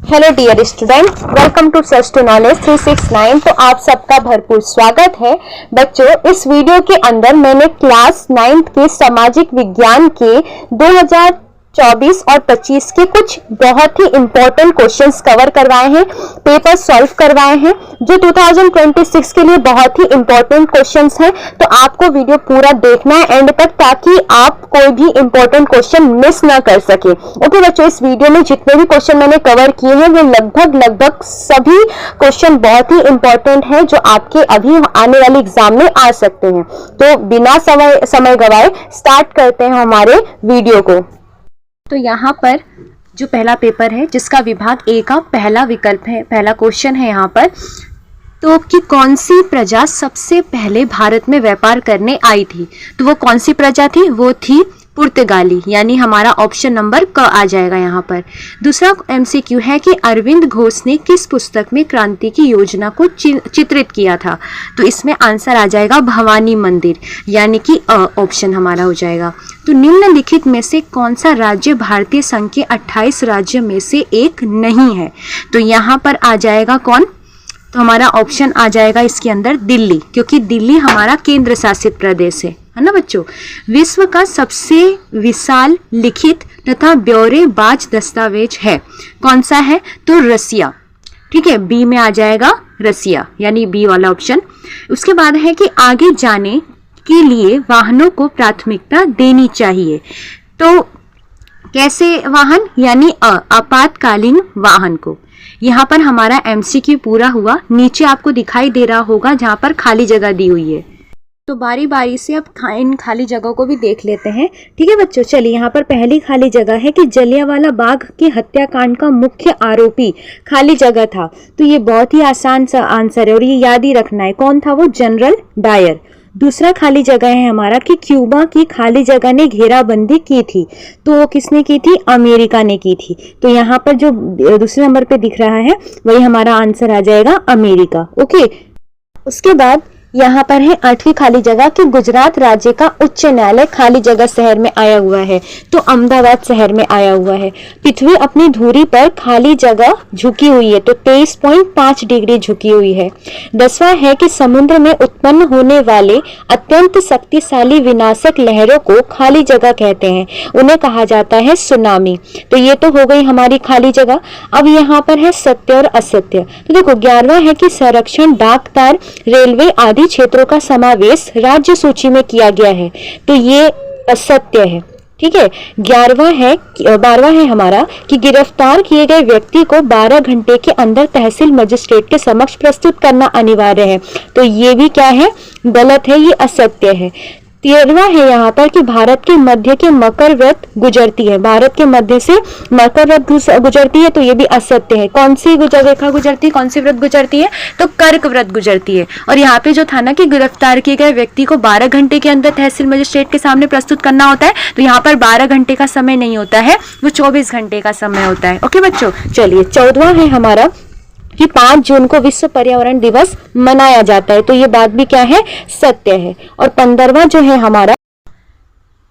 Hello dear student, welcome to search to knowledge 369। तो आप सबका भरपूर स्वागत है बच्चों। इस वीडियो के अंदर मैंने क्लास 9th के सामाजिक विज्ञान के 2024 और 25 के कुछ बहुत ही इंपॉर्टेंट क्वेश्चंस कवर करवाए हैं, पेपर सॉल्व करवाए हैं जो 2026 के लिए बहुत ही इंपॉर्टेंट क्वेश्चंस हैं। तो आपको वीडियो पूरा देखना है एंड तक, ताकि आप कोई भी इंपॉर्टेंट क्वेश्चन मिस ना कर सके। ओके बच्चों, इस वीडियो में जितने भी क्वेश्चन मैंने कवर किए हैं वो लगभग सभी क्वेश्चन बहुत ही इंपॉर्टेंट हैं जो आपके अभी आने वाले एग्जाम में आ सकते हैं। तो बिना समय गवाए स्टार्ट करते हैं हमारे वीडियो को। तो यहाँ पर जो पहला पेपर है जिसका विभाग ए का पहला विकल्प है, पहला क्वेश्चन है यहाँ पर, तो कि कौन सी प्रजा सबसे पहले भारत में व्यापार करने आई थी? तो वो कौन सी प्रजा थी? वो थी पुर्तगाली, यानी हमारा ऑप्शन नंबर क आ जाएगा यहाँ पर। दूसरा एमसीक्यू है कि अरविंद घोष ने किस पुस्तक में क्रांति की योजना को चित्रित किया था? तो इसमें आंसर आ जाएगा भवानी मंदिर, यानी कि ऑप्शन हमारा हो जाएगा। तो निम्नलिखित में से कौन सा राज्य भारतीय संघ के 28 राज्य में से एक नहीं है? तो यहाँ पर आ जाएगा कौन? तो हमारा ऑप्शन आ जाएगा इसके अंदर दिल्ली, क्योंकि दिल्ली हमारा केंद्र शासित प्रदेश है ना बच्चों। विश्व का सबसे विशाल लिखित तथा ब्यौरेबाज दस्तावेज है, कौन सा है? तो रसिया। ठीक है, बी में आ जाएगा रसिया, यानी बी वाला ऑप्शन। उसके बाद है कि आगे जाने के लिए वाहनों को प्राथमिकता देनी चाहिए। तो कैसे वाहन? यानी आपातकालीन वाहन को। यहाँ पर हमारा एमसीक्यू पूरा हुआ। नीचे आपको दिखाई दे रहा होगा जहाँ पर खाली जगह दी हुई है। तो बारी बारी से अब इन खाली जगहों को भी देख लेते हैं। ठीक है बच्चों, चलिए यहाँ पर पहली खाली जगह है कि जलियांवाला बाग के हत्याकांड का मुख्य आरोपी खाली जगह था। तो ये बहुत ही आसान सा आंसर है और ये याद ही रखना है, कौन था वो? General Dyer. दूसरा खाली जगह है हमारा कि क्यूबा की खाली जगह ने घेराबंदी की थी। तो वो किसने की थी? अमेरिका ने की थी। तो यहाँ पर जो दूसरे नंबर पे दिख रहा है वही हमारा आंसर आ जाएगा अमेरिका। ओके, उसके बाद यहाँ पर है 8वीं खाली जगह कि गुजरात राज्य का उच्च न्यायालय खाली जगह शहर में आया हुआ है। तो अहमदाबाद शहर में आया हुआ है। पृथ्वी अपनी धुरी पर खाली जगह झुकी हुई है, तो 23.5 डिग्री झुकी हुई है। 10वां है कि समुद्र में उत्पन्न होने वाले अत्यंत शक्तिशाली विनाशक लहरों को खाली जगह कहते हैं, उन्हें कहा जाता है सुनामी। तो ये तो हो गई हमारी खाली जगह। अब यहाँ पर है सत्य और असत्य। तो देखो 11वां है कि संरक्षण, डाक तार, रेलवे आदि क्षेत्रों का समावेश राज्य सूची में किया गया है। तो ये असत्य है। ठीक है, 12वां है हमारा कि गिरफ्तार किए गए व्यक्ति को 12 घंटे के अंदर तहसील मजिस्ट्रेट के समक्ष प्रस्तुत करना अनिवार्य है। तो ये भी क्या है? गलत है, ये असत्य है। 13वां है यहाँ पर कि भारत के मध्य के मकर व्रत गुजरती है, भारत के मध्य से मकर व्रत गुजरती है। तो ये भी असत्य है। कौन सी रेखा गुजरती है? कौन सी व्रत गुजरती है? तो कर्क व्रत गुजरती है। और यहाँ पे जो था ना कि गिरफ्तार किए गए व्यक्ति को 12 घंटे के अंदर तहसील मजिस्ट्रेट के सामने प्रस्तुत करना होता है, तो यहाँ पर 12 घंटे का समय नहीं होता है, वो 24 घंटे का समय होता है। ओके बच्चों, चलिए 14वां है हमारा कि 5 जून को विश्व पर्यावरण दिवस मनाया जाता है। तो ये बात भी क्या है? सत्य है। और 15वां जो है हमारा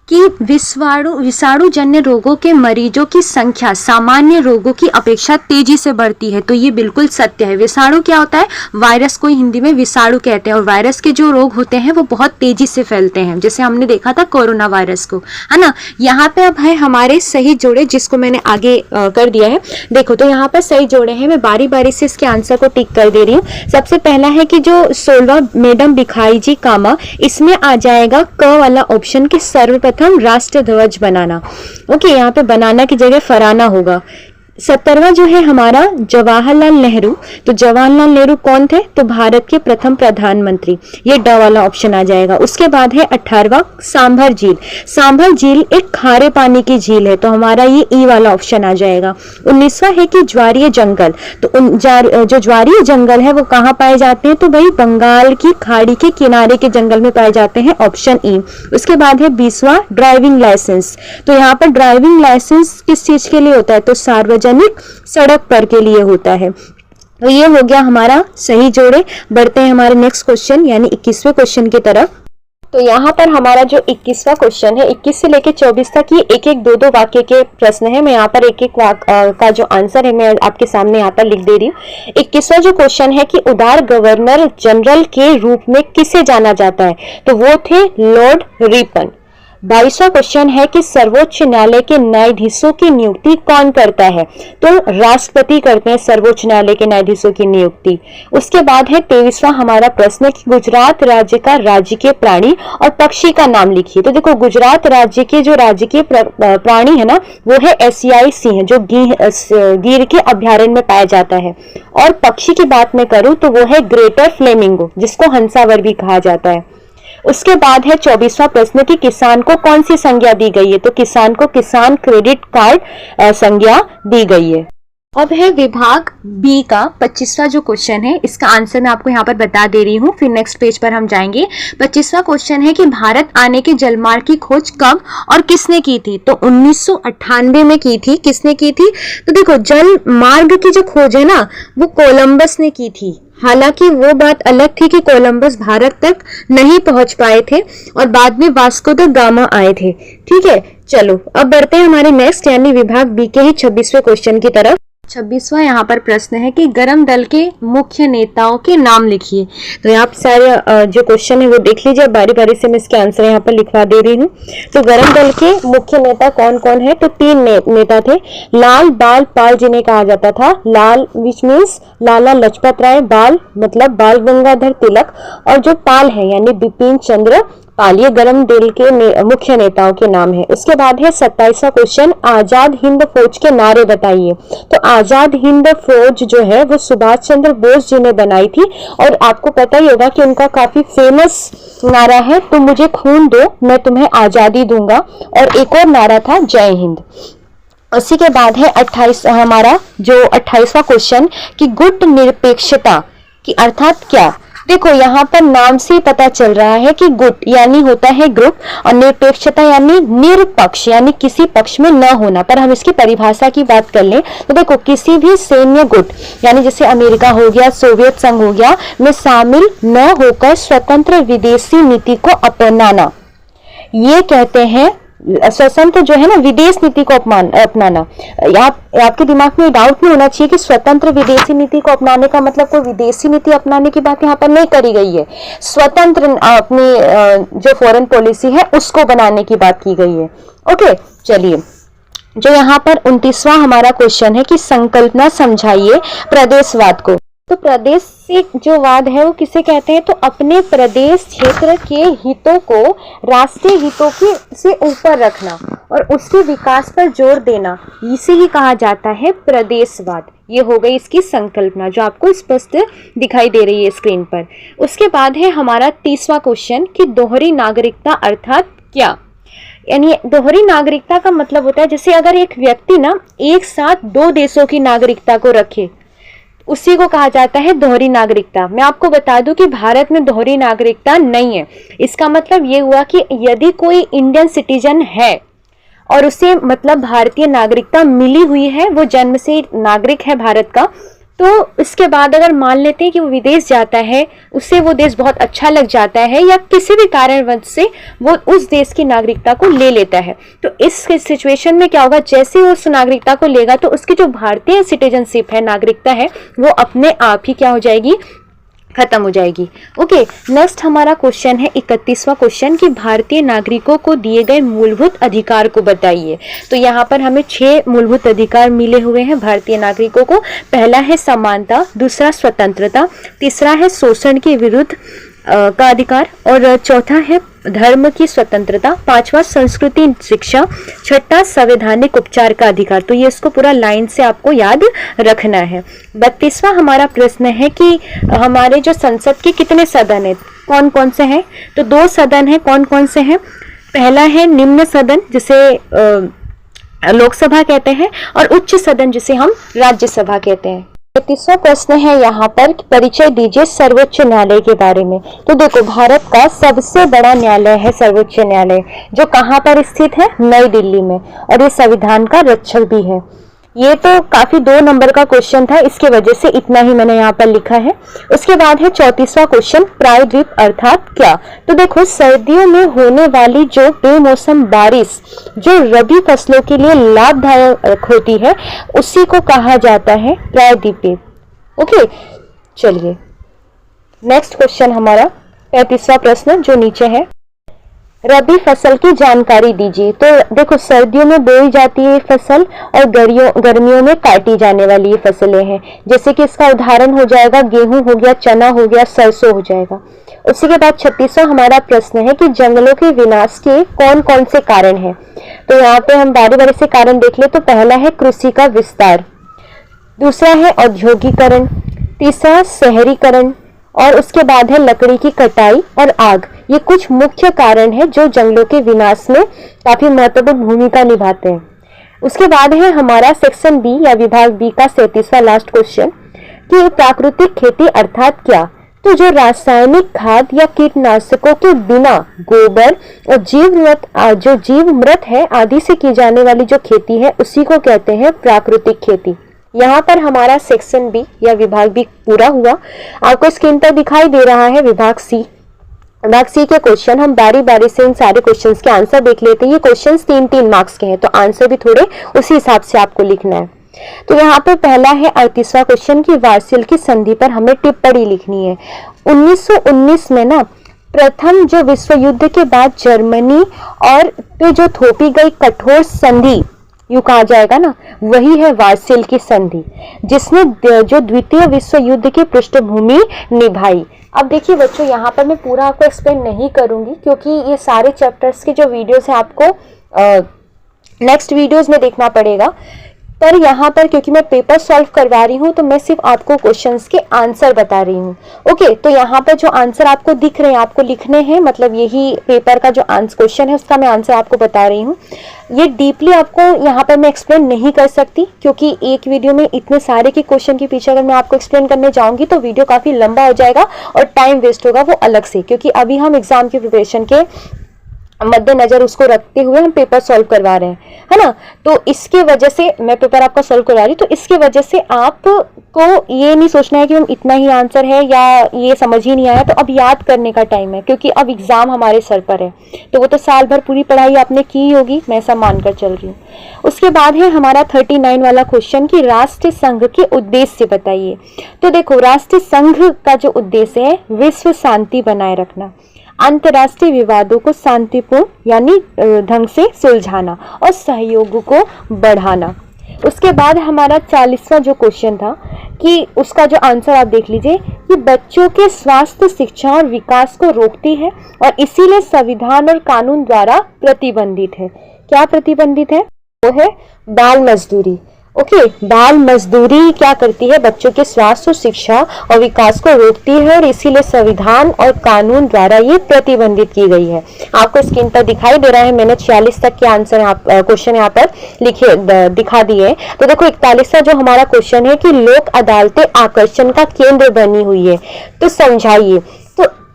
कि विषाणु जन्य रोगों के मरीजों की संख्या सामान्य रोगों की अपेक्षा तेजी से बढ़ती है। तो ये बिल्कुल सत्य है। विषाणु क्या होता है? वायरस को हिंदी में विषाणु कहते हैं, और वायरस के जो रोग होते हैं वो बहुत तेजी से फैलते हैं, जैसे हमने देखा था कोरोना वायरस को, है ना। यहाँ पे अब है हमारे सही जोड़े, जिसको मैंने आगे कर दिया है। देखो तो यहाँ पर सही जोड़े हैं, मैं बारी बारी से इसके आंसर को टिक कर दे रही हूँ। सबसे पहला है कि जो 16 मैडम भिखाई जी कामा, इसमें आ जाएगा क वाला ऑप्शन की सर्वप्रथम राष्ट्र ध्वज बनाना। ओके, यहाँ पे बनाना की जगह फहराना होगा। 17वां जो है हमारा जवाहरलाल नेहरू। तो जवाहरलाल नेहरू कौन थे? तो भारत के प्रथम प्रधानमंत्री। ये ड वाला ऑप्शन आ जाएगा। उसके बाद है 18वां सांभर झील। सांभर झील एक खारे पानी की झील है, तो हमारा ये ई वाला ऑप्शन आ जाएगा। 19वां है कि ज्वारीय जंगल। तो जो ज्वारीय जंगल है वो कहाँ पाए जाते हैं? तो भाई बंगाल की खाड़ी के किनारे के जंगल में पाए जाते हैं, ऑप्शन ई। उसके बाद है 20वां ड्राइविंग लाइसेंस। तो यहाँ पर ड्राइविंग लाइसेंस किस चीज के लिए होता है? तो सार्वजनिक सड़क पर के लिए होता है। तो ये हो गया हमारा सही जोड़े। बढ़ते हैं हमारे नेक्स्ट क्वेश्चन यानी 21वें क्वेश्चन की तरफ। तो यहाँ पर हमारा जो 21वां क्वेश्चन है, 21 से लेके 24 तक ये एक एक दो वाक्य के प्रश्न है। मैं यहाँ पर एक एक का जो आंसर है मैं आपके सामने यहाँ पर लिख दे रही हूँ। 21वां जो क्वेश्चन है कि उदार गवर्नर जनरल के रूप में किसे जाना जाता है, तो वो थे लॉर्ड रिपन। 22वां क्वेश्चन है कि सर्वोच्च न्यायालय के न्यायाधीशों की नियुक्ति कौन करता है, तो राष्ट्रपति करते हैं सर्वोच्च न्यायालय के न्यायाधीशों की नियुक्ति। उसके बाद है 23वां हमारा प्रश्न कि गुजरात राज्य का राजकीय प्राणी और पक्षी का नाम लिखिए। तो देखो गुजरात राज्य के जो राजकीय प्राणी है ना वो है एशियाई सिंह, जो गिर के अभ्यारण्य में पाया जाता है। और पक्षी की बात मैं करूं तो वो है ग्रेटर फ्लेमिंगो, जिसको हंसावर भी कहा जाता है। उसके बाद है 24वां प्रश्न कि किसान को कौन सी संज्ञा दी गई है, तो किसान को किसान क्रेडिट कार्ड संज्ञा दी गई है। अब है विभाग बी का 25वां जो क्वेश्चन है, इसका आंसर मैं आपको यहाँ पर बता दे रही हूँ, फिर नेक्स्ट पेज पर हम जाएंगे। 25वां क्वेश्चन है कि भारत आने के जलमार्ग की खोज कब और किसने की थी, तो 1998 में की थी। किसने की थी, तो देखो जल मार्ग की जो खोज है ना वो कोलंबस ने की थी। हालांकि वो बात अलग थी कि कोलंबस भारत तक नहीं पहुंच पाए थे और बाद में वास्को द गामा आए थे। ठीक है, चलो अब बढ़ते हैं हमारे नेक्स्ट यानी विभाग बी के ही 26वें क्वेश्चन की तरफ। 26वां यहाँ पर प्रश्न है कि गरम दल के मुख्य नेताओं के नाम लिखिए। तो यहाँ सारे जो क्वेश्चन है वो देख लीजिए, बारी बारी से मैं इसके आंसर यहाँ पर लिखवा दे रही हूँ। तो गरम दल के मुख्य नेता कौन कौन है, तो 3 नेता थे। लाल बाल पाल जिन्हें कहा जाता था, लाल विच मीन्स लाला लजपत राय, बाल मतलब बाल गंगाधर तिलक, और जो पाल है यानी बिपिन चंद्र पाल, ये गरम दल के मुख्य नेताओं के नाम है। उसके बाद है 27वां क्वेश्चन, आजाद हिंद फौज के नारे बताइए। तो आजाद हिंद फौज जो है वो सुभाष चंद्र बोस जी ने बनाई थी और आपको पता ही होगा कि उनका काफी फेमस नारा है, तुम मुझे खून दो मैं तुम्हें आजादी दूंगा, और एक और नारा था जय हिंद। उसी के बाद है 28 हमारा जो 28वां क्वेश्चन कि गुट निरपेक्षता की अर्थात क्या। देखो यहाँ पर नाम से पता चल रहा है कि गुट यानी होता है ग्रुप और निरपेक्षता यानी निरपक्ष यानी किसी पक्ष में न होना। पर हम इसकी परिभाषा की बात कर लें तो देखो किसी भी सैन्य गुट यानी जैसे अमेरिका हो गया, सोवियत संघ हो गया, में शामिल न होकर स्वतंत्र विदेशी नीति को अपनाना, ये कहते हैं स्वतंत्र जो है ना विदेश नीति को अपनाना। आपके दिमाग में डाउट नहीं होना चाहिए कि स्वतंत्र विदेशी नीति को अपनाने का मतलब कोई विदेशी नीति अपनाने की बात यहाँ पर नहीं करी गई है। स्वतंत्र अपनी जो फॉरेन पॉलिसी है उसको बनाने की बात की गई है। ओके, चलिए जो यहाँ पर 29वां हमारा क्वेश्चन है कि संकल्पना समझाइए प्रदेशवाद को। तो प्रदेश से जो वाद है वो किसे कहते हैं, तो अपने प्रदेश क्षेत्र के हितों को राष्ट्रीय हितों की से ऊपर रखना और उसके विकास पर जोर देना, इसे ही कहा जाता है प्रदेशवाद। ये हो गई इसकी संकल्पना जो आपको स्पष्ट दिखाई दे रही है स्क्रीन पर। उसके बाद है हमारा 30वां क्वेश्चन कि दोहरी नागरिकता अर्थात क्या। यानी दोहरी नागरिकता का मतलब होता है जैसे अगर एक व्यक्ति ना एक साथ 2 देशों की नागरिकता को रखे, उसी को कहा जाता है दोहरी नागरिकता। मैं आपको बता दूं कि भारत में दोहरी नागरिकता नहीं है। इसका मतलब ये हुआ कि यदि कोई इंडियन सिटीजन है और उसे मतलब भारतीय नागरिकता मिली हुई है, वो जन्म से नागरिक है भारत का, तो इसके बाद अगर मान लेते हैं कि वो विदेश जाता है, उससे वो देश बहुत अच्छा लग जाता है या किसी भी कारणवश से वो उस देश की नागरिकता को ले लेता है, तो इस सिचुएशन में क्या होगा, जैसे वो उस नागरिकता को लेगा तो उसकी जो भारतीय सिटीजनशिप है, नागरिकता है, वो अपने आप ही क्या हो जाएगी, खत्म हो जाएगी। ओके, नेक्स्ट हमारा क्वेश्चन है 31वां क्वेश्चन कि भारतीय नागरिकों को दिए गए मूलभूत अधिकार को बताइए। तो यहाँ पर हमें 6 मूलभूत अधिकार मिले हुए हैं भारतीय नागरिकों को। पहला है समानता, दूसरा स्वतंत्रता, तीसरा है शोषण के विरुद्ध का अधिकार, और चौथा है धर्म की स्वतंत्रता, 5वां संस्कृति शिक्षा, 6ठा संवैधानिक उपचार का अधिकार। तो ये इसको पूरा लाइन से आपको याद रखना है। 32वां हमारा प्रश्न है कि हमारे जो संसद के कितने सदन है, कौन कौन से हैं, तो 2 सदन है, कौन कौन से हैं। पहला है निम्न सदन जिसे लोकसभा कहते हैं, और उच्च सदन जिसे हम राज्यसभा कहते हैं। 33वां प्रश्न है यहाँ पर परिचय दीजिए सर्वोच्च न्यायालय के बारे में। तो देखो भारत का सबसे बड़ा न्यायालय है सर्वोच्च न्यायालय, जो कहाँ पर स्थित है, नई दिल्ली में, और ये संविधान का रक्षक भी है। ये तो काफी 2 नंबर का क्वेश्चन था, इसके वजह से इतना ही मैंने यहाँ पर लिखा है। उसके बाद है 34वां क्वेश्चन, प्रायद्वीप अर्थात क्या। तो देखो, सर्दियों में होने वाली जो बेमौसम बारिश जो रबी फसलों के लिए लाभदायक होती है उसी को कहा जाता है प्रायद्वीप। ओके, चलिए नेक्स्ट क्वेश्चन हमारा 35वां प्रश्न जो नीचे है, रबी फसल की जानकारी दीजिए। तो देखो, सर्दियों में बोई जाती है फसल और गर्मियों में काटी जाने वाली ये फसलें हैं। जैसे कि इसका उदाहरण हो जाएगा गेहूं हो गया, चना हो गया, सरसों हो जाएगा। उसी के बाद 36वां हमारा प्रश्न है कि जंगलों के विनाश के कौन कौन से कारण हैं। तो यहाँ पे हम बारी बारी से कारण देख ले। तो पहला है कृषि का विस्तार, दूसरा है औद्योगिकरण, तीसरा शहरीकरण, और उसके बाद है लकड़ी की कटाई और आग। ये कुछ मुख्य कारण है जो जंगलों के विनाश में काफी महत्वपूर्ण भूमिका निभाते हैं। उसके बाद है हमारा सेक्शन बी या विभाग बी का 37वां लास्ट क्वेश्चन कि प्राकृतिक खेती अर्थात क्या। तो जो रासायनिक खाद या कीटनाशकों के बिना गोबर और जीव मृत है आदि से की जाने वाली जो खेती है उसी को कहते हैं प्राकृतिक खेती। यहाँ पर हमारा सेक्शन बी या विभाग बी पूरा हुआ। आपको स्क्रीन पर दिखाई दे रहा है विभाग सी। विभाग सी के क्वेश्चन हम बारी बारी से इन सारे क्वेश्चंस के आंसर देख लेते हैं। ये क्वेश्चंस 3-3 मार्क्स के हैं, तो आंसर भी थोड़े उसी हिसाब से आपको लिखना है। तो यहाँ पे पहला है 38वां क्वेश्चन की वार्सिल की संधि पर हमें टिप्पणी लिखनी है। 1919 में ना प्रथम जो विश्व युद्ध के बाद जर्मनी और पे जो थोपी गई कठोर संधि, यूं कहा जाएगा ना, वही है वार्सिल की संधि, जिसने जो द्वितीय विश्व युद्ध की पृष्ठभूमि निभाई। अब देखिए बच्चों, यहाँ पर मैं पूरा आपको एक्सप्लेन नहीं करूंगी क्योंकि ये सारे चैप्टर्स के जो वीडियोस है आपको नेक्स्ट वीडियोस में देखना पड़ेगा। पर यहाँ पर क्योंकि मैं पेपर सॉल्व करवा रही हूँ तो मैं सिर्फ आपको क्वेश्चंस के आंसर बता रही हूँ। ओके, तो यहाँ पर जो आंसर आपको दिख रहे हैं आपको लिखने हैं, मतलब यही पेपर का जो क्वेश्चन है उसका मैं आंसर आपको बता रही हूँ। ये डीपली आपको यहाँ पर मैं एक्सप्लेन नहीं कर सकती क्योंकि एक वीडियो में इतने सारे के क्वेश्चन के पीछे अगर मैं आपको एक्सप्लेन करने जाऊंगी तो वीडियो काफी लंबा हो जाएगा और टाइम वेस्ट होगा वो अलग से, क्योंकि अभी हम एग्जाम की प्रिपरेशन के मद्देनजर उसको रखते हुए हम पेपर सॉल्व करवा रहे हैं, है ना। तो इसके वजह से मैं पेपर आपका सॉल्व करवा रही हूँ, तो इसके वजह से आपको ये नहीं सोचना है कि हम इतना ही आंसर है या ये समझ ही नहीं आया तो अब याद करने का टाइम है, क्योंकि अब एग्जाम हमारे सर पर है। तो वो तो साल भर पूरी पढ़ाई आपने की होगी, मैं ऐसा मानकर चल रही हूँ। उसके बाद है हमारा 39 वाला क्वेश्चन की राष्ट्रीय संघ के उद्देश्य बताइए। तो देखो, राष्ट्रीय संघ का जो उद्देश्य है विश्व शांति बनाए रखना, अंतर्राष्ट्रीय विवादों को शांतिपूर्ण यानी ढंग से सुलझाना और सहयोग को बढ़ाना। उसके बाद हमारा 40वां जो क्वेश्चन था कि उसका जो आंसर आप देख लीजिए कि बच्चों के स्वास्थ्य, शिक्षा और विकास को रोकती है और इसीलिए संविधान और कानून द्वारा प्रतिबंधित है। क्या प्रतिबंधित है? वो है बाल मजदूरी। ओके, बाल मजदूरी क्या करती है? बच्चों के स्वास्थ्य, शिक्षा और विकास को रोकती है और इसीलिए संविधान और कानून द्वारा ये प्रतिबंधित की गई है। आपको स्क्रीन पर दिखाई दे रहा है, मैंने 46 तक के आंसर क्वेश्चन यहाँ पर लिखे दिखा दिए। तो देखो 41वां जो हमारा क्वेश्चन है कि लोक अदालतें आकर्षण का केंद्र बनी हुई है, तो समझाइए।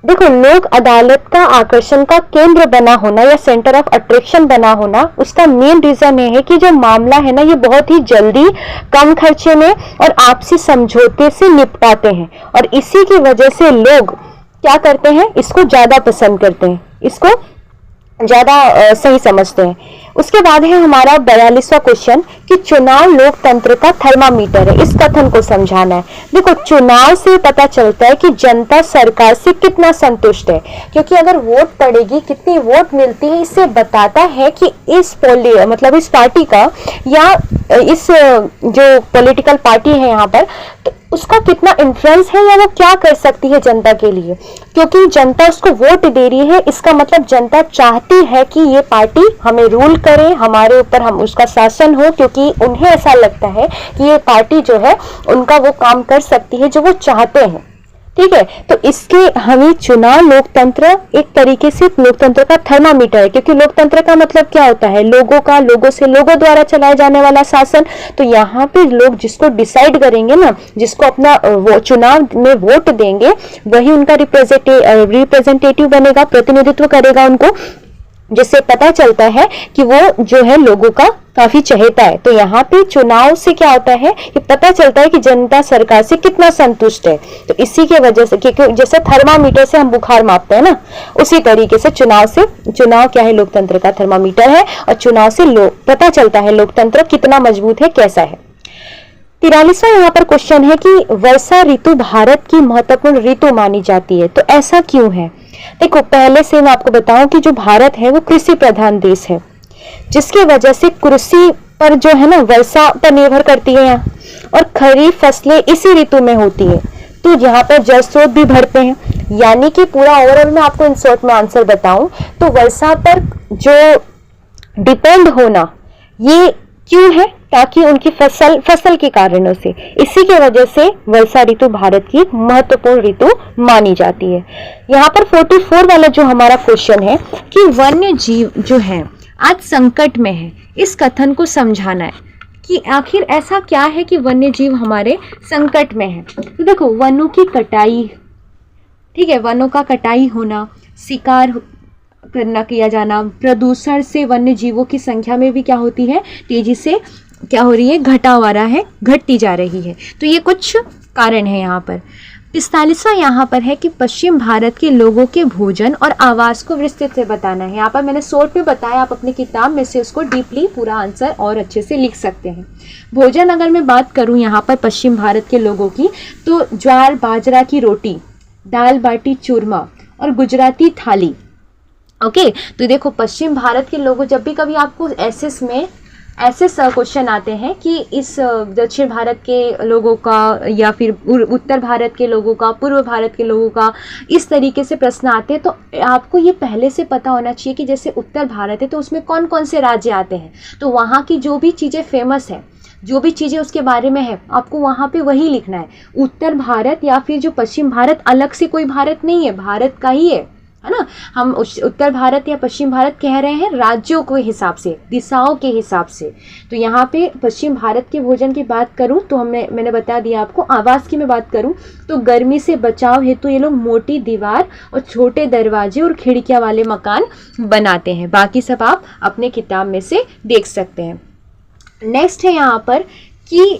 देखो, लोक अदालत का आकर्षण का केंद्र बना होना या सेंटर ऑफ अट्रैक्शन बना होना, उसका मेन रीजन ये है कि जो मामला है ना ये बहुत ही जल्दी, कम खर्चे में और आपसी समझौते से निपटाते हैं और इसी की वजह से लोग क्या करते हैं, इसको ज्यादा पसंद करते हैं, इसको ज्यादा सही समझते हैं। उसके बाद है हमारा 42वां क्वेश्चन कि चुनाव लोकतंत्र का थर्मामीटर है। इस कथन को समझाना है। देखो, चुनाव से पता चलता है कि जनता सरकार से कितना संतुष्ट है, क्योंकि अगर वोट पड़ेगी, कितनी वोट मिलती है, इससे बताता है कि इस मतलब इस पार्टी का या इस जो पॉलिटिकल पार्टी है यहाँ पर, तो उसका कितना इन्फ्लुएंस है या वो क्या कर सकती है जनता के लिए। क्योंकि जनता उसको वोट दे रही है, इसका मतलब जनता चाहती है कि ये पार्टी हमें रूल करे, हमारे ऊपर हम उसका शासन हो, क्योंकि उन्हें ऐसा लगता है कि ये पार्टी जो है उनका वो काम कर सकती है जो वो चाहते हैं। ठीक है, तो इसके हमें चुनाव लोकतंत्र एक तरीके से लोकतंत्र का थर्मामीटर है, क्योंकि लोकतंत्र का मतलब क्या होता है? लोगों का, लोगों से, लोगों द्वारा चलाए जाने वाला शासन। तो यहाँ पे लोग जिसको डिसाइड करेंगे ना, जिसको अपना वो चुनाव में वोट देंगे, वही उनका रिप्रेजेंटेटिव बनेगा, प्रतिनिधित्व करेगा उनको। जिससे पता चलता है कि वो जो है लोगों का काफी चहेता है। तो यहाँ पे चुनाव से क्या होता है कि पता चलता है कि जनता सरकार से कितना संतुष्ट है। तो इसी के वजह से, क्योंकि जैसे थर्मामीटर से हम बुखार मापते हैं ना, उसी तरीके से चुनाव क्या है, लोकतंत्र का थर्मामीटर है, और चुनाव से पता चलता है लोकतंत्र कितना मजबूत है, कैसा है। 43वां यहाँ पर क्वेश्चन है कि वर्षा ऋतु भारत की महत्वपूर्ण ऋतु मानी जाती है, तो ऐसा क्यों है? देखो, पहले से मैं आपको बताऊं कि जो भारत है वो कृषि प्रधान देश है, जिसकी वजह से कृषि पर जो है ना वर्षा पर निर्भर करती है यहाँ, और खरीफ फसलें इसी ऋतु में होती है। तो यहाँ पर जल स्रोत भी बढ़ते हैं, यानी कि पूरा ओवरऑल मैं आपको इन शॉर्ट में आंसर बताऊं तो वर्षा पर जो डिपेंड होना ये क्यों है, ताकि उनकी फसल के कारणों से, इसी की वजह से वर्षा ऋतु भारत की महत्वपूर्ण ऋतु मानी जाती है। यहाँ पर 44 वाला जो हमारा क्वेश्चन है कि वन्य जीव जो है आज संकट में है, इस कथन को समझाना है कि आखिर ऐसा क्या है कि वन्य जीव हमारे संकट में है। तो देखो, वनों की कटाई, ठीक है, वनों का कटाई होना, शिकार करना किया जाना, प्रदूषण से वन्य जीवों की संख्या में भी क्या होती है, तेजी से क्या हो रही है, घटाव आ रहा है, घटती जा रही है। तो ये कुछ कारण है यहाँ पर। 45वां यहाँ पर है कि पश्चिम भारत के लोगों के भोजन और आवास को विस्तृत से बताना है। यहाँ पर मैंने शॉर्ट में बताया, आप अपनी किताब में से उसको डीपली पूरा आंसर और अच्छे से लिख सकते हैं। भोजन अगर मैं बात करूँ यहाँ पर पश्चिम भारत के लोगों की, तो ज्वार बाजरा की रोटी, दाल बाटी चूरमा और गुजराती थाली। ओके, तो देखो पश्चिम भारत के लोगों, जब भी कभी आपको एसएस में ऐसे क्वेश्चन आते हैं कि इस दक्षिण भारत के लोगों का या फिर उत्तर भारत के लोगों का, पूर्व भारत के लोगों का, इस तरीके से प्रश्न आते हैं, तो आपको ये पहले से पता होना चाहिए कि जैसे उत्तर भारत है तो उसमें कौन कौन से राज्य आते हैं, तो वहाँ की जो भी चीज़ें फेमस है, जो भी चीज़ें उसके बारे में है, आपको वहाँ पे वही लिखना है। उत्तर भारत या फिर जो पश्चिम भारत, अलग से कोई भारत नहीं है, भारत का ही है ना। हम उत्तर भारत या पश्चिम भारत कह रहे हैं राज्यों के हिसाब से, दिशाओं के हिसाब से। तो यहाँ पे पश्चिम भारत के भोजन की बात करूँ तो मैंने बता दिया आपको। आवास की मैं बात करूँ तो गर्मी से बचाव हेतु ये लोग मोटी दीवार और छोटे दरवाजे और खिड़कियाँ वाले मकान बनाते हैं। बाकी सब आप अपने किताब में से देख सकते हैं। नेक्स्ट है यहाँ पर कि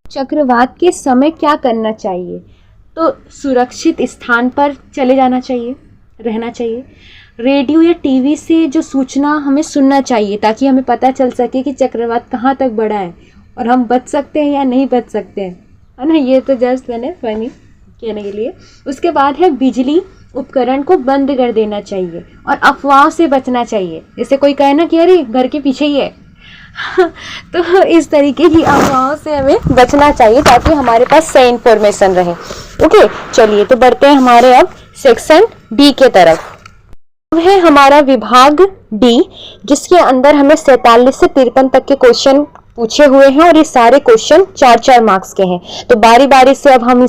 चक्रवात के समय क्या करना चाहिए, तो सुरक्षित स्थान पर चले जाना चाहिए, रहना चाहिए। रेडियो या टीवी से जो सूचना हमें सुनना चाहिए ताकि हमें पता चल सके कि चक्रवात कहाँ तक बढ़ा है और हम बच सकते हैं या नहीं बच सकते हैं, है ना। ये तो जस्ट मैंने फनी कहने के लिए। उसके बाद है बिजली उपकरण को बंद कर देना चाहिए और अफवाहों से बचना चाहिए। जैसे कोई कहे ना कि अरे घर के पीछे ही है तो इस तरीके की अफवाहों से हमें बचना चाहिए ताकि हमारे पास सही इंफॉर्मेशन रहे। ओके, चलिए तो बढ़ते हैं हमारे अब सेक्शन डी के तरफ। अब है हमारा विभाग डी, जिसके अंदर हमें 47 से 53 तक के क्वेश्चन पूछे हुए हैं और ये सारे क्वेश्चन 4-4 मार्क्स के हैं। तो बारी बारी से अब हम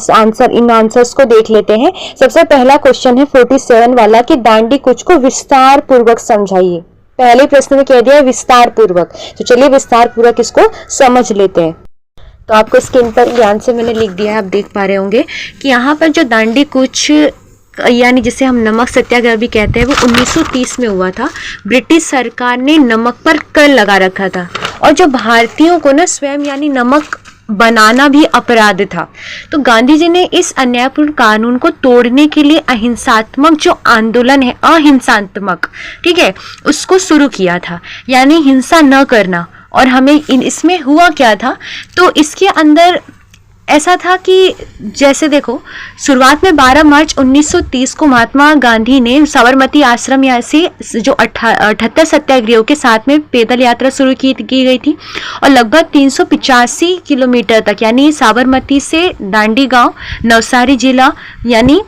इन आंसर्स को देख लेते हैं। सबसे पहला क्वेश्चन है 47 वाला कि दांडी कूच को विस्तार पूर्वक समझाइए। पहले प्रश्न में कह दिया विस्तार पूर्वक, तो चलिए विस्तार पूर्वक इसको समझ लेते हैं। तो आपको स्क्रीन पर ये आंसर मैंने लिख दिया है, आप देख पा रहे होंगे कि यहाँ पर जो दांडी कूच यानी जिसे हम नमक सत्याग्रह भी कहते हैं वो 1930 में हुआ था। ब्रिटिश सरकार ने नमक पर कर लगा रखा था और जो भारतीयों को ना स्वयं यानी नमक बनाना भी अपराध था। तो गांधी जी ने इस अन्यायपूर्ण कानून को तोड़ने के लिए अहिंसात्मक जो आंदोलन है, अहिंसात्मक, ठीक है, उसको शुरू किया था, यानी हिंसा न करना। और हमें इसमें हुआ क्या था, तो इसके अंदर ऐसा था कि जैसे देखो शुरुआत में 12 मार्च 1930 को महात्मा गांधी ने साबरमती आश्रम से जो 78 सत्याग्रहियों के साथ में पैदल यात्रा शुरू की गई थी और लगभग 385 किलोमीटर तक, यानी साबरमती से दांडी गांव, नवसारी जिला, यानी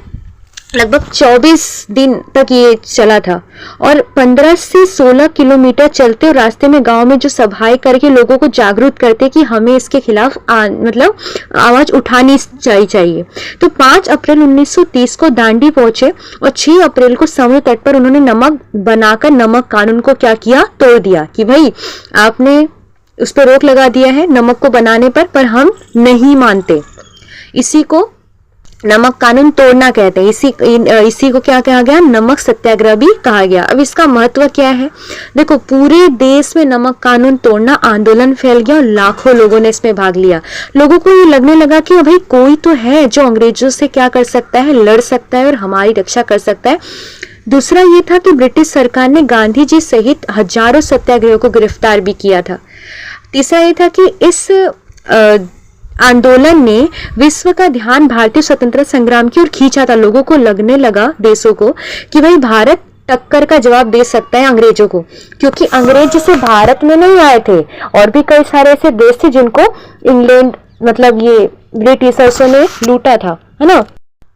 लगभग 24 दिन तक ये चला था। और 15 से 16 किलोमीटर चलते और रास्ते में गांव में जो सभाएं करके लोगों को जागरूक करते कि हमें इसके खिलाफ मतलब आवाज उठानी चाहिए। तो 5 अप्रैल 1930 को दांडी पहुंचे और 6 अप्रैल को समुद्र तट पर उन्होंने नमक बनाकर नमक कानून को क्या किया, तोड़ दिया कि भाई आपने उस पर रोक लगा दिया है नमक को बनाने पर हम नहीं मानते। इसी को नमक कानून तोड़ना कहते हैं। इसी को क्या कहा गया, नमक सत्याग्रह भी कहा गया। अब इसका महत्व क्या है, देखो पूरे देश में नमक कानून तोड़ना आंदोलन फैल गया और लाखों लोगों ने इसमें भाग लिया। लोगों को ये लगने लगा कि भाई कोई तो है जो अंग्रेजों से क्या कर सकता है, लड़ सकता है और हमारी रक्षा कर सकता है। दूसरा ये था कि ब्रिटिश सरकार ने गांधी जी सहित हजारों सत्याग्रहियों को गिरफ्तार भी किया था। तीसरा ये था कि इस आंदोलन ने विश्व का ध्यान भारतीय स्वतंत्रता संग्राम की ओर खींचा था। लोगों को लगने लगा, देशों को, कि भाई भारत टक्कर का जवाब दे सकता है अंग्रेजों को, क्योंकि अंग्रेज जैसे भारत में नहीं आए थे और भी कई सारे ऐसे देश थे जिनको इंग्लैंड मतलब ये ब्रिटिशर्सों ने लूटा था, है ना।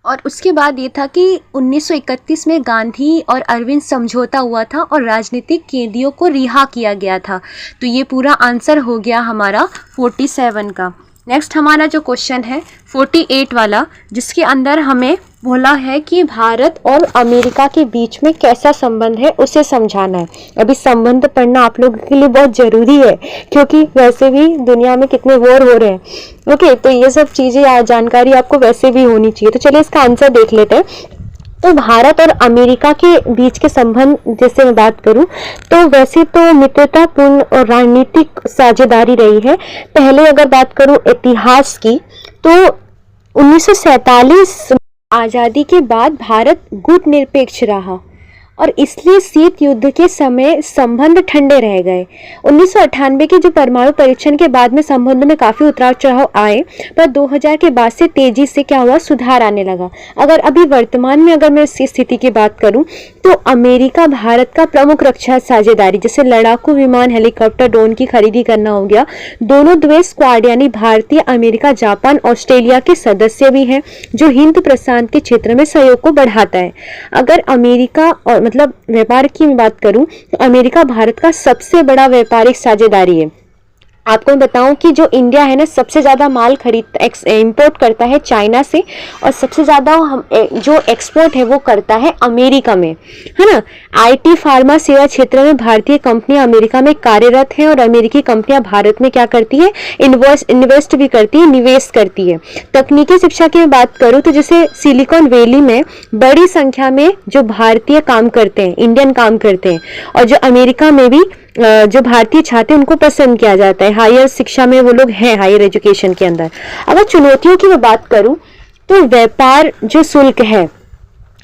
और उसके बाद ये था कि 1931 में गांधी और अरविंद समझौता हुआ था और राजनीतिक कैदियों को रिहा किया गया था। तो ये पूरा आंसर हो गया हमारा 47 का। नेक्स्ट हमारा जो क्वेश्चन है 48 वाला, जिसके अंदर हमें बोला है कि भारत और अमेरिका के बीच में कैसा संबंध है उसे समझाना है। अभी संबंध पढ़ना आप लोगों के लिए बहुत जरूरी है, क्योंकि वैसे भी दुनिया में कितने वॉर हो रहे हैं। ओके, तो ये सब चीजें जानकारी आपको वैसे भी होनी चाहिए। तो चलिए इसका आंसर देख लेते हैं। तो भारत और अमेरिका के बीच के संबंध जैसे मैं बात करूं तो वैसे तो मित्रतापूर्ण और रणनीतिक साझेदारी रही है। पहले अगर बात करूं इतिहास की तो 1947 आजादी के बाद भारत गुटनिरपेक्ष रहा और इसलिए शीत युद्ध के समय संबंध ठंडे रह गए। 1998 के जो परमाणु परीक्षण के बाद में संबंध में काफी उतार चढ़ाव आए, पर 2000 के बाद से तेजी से क्या हुआ, सुधार आने लगा। अगर अभी वर्तमान में अगर मैं इस स्थिति की बात करूं तो अमेरिका भारत का प्रमुख रक्षा साझेदारी, जैसे लड़ाकू विमान, हेलीकॉप्टर, ड्रोन की खरीदी करना हो गया। दोनों द्वैत स्क्वाड यानी भारतीय, अमेरिका, जापान, ऑस्ट्रेलिया के सदस्य भी हैं, जो हिंद प्रशांत के क्षेत्र में सहयोग को बढ़ाता है। अगर अमेरिका और मतलब व्यापार की मैं बात करूं तो अमेरिका भारत का सबसे बड़ा व्यापारिक साझेदारी है। आपको मैं बताऊं कि जो इंडिया है ना, सबसे ज्यादा माल इंपोर्ट करता है चाइना से और सबसे ज्यादा जो एक्सपोर्ट है वो करता है अमेरिका में, है ना। आईटी, फार्मा, सेवा क्षेत्र में भारतीय कंपनियां अमेरिका में कार्यरत हैं और अमेरिकी कंपनियां भारत में क्या करती है, इन्वेस्ट भी करती है, निवेश करती है। तकनीकी शिक्षा की बात करूं तो जैसे सिलिकॉन वैली में बड़ी संख्या में जो भारतीय काम करते हैं, इंडियन काम करते हैं, और जो अमेरिका में भी जो भारतीय छात्र उनको पसंद किया जाता है। हायर शिक्षा में वो लोग हैं, हायर एजुकेशन के अंदर। अगर चुनौतियों की मैं बात करूं तो व्यापार जो शुल्क है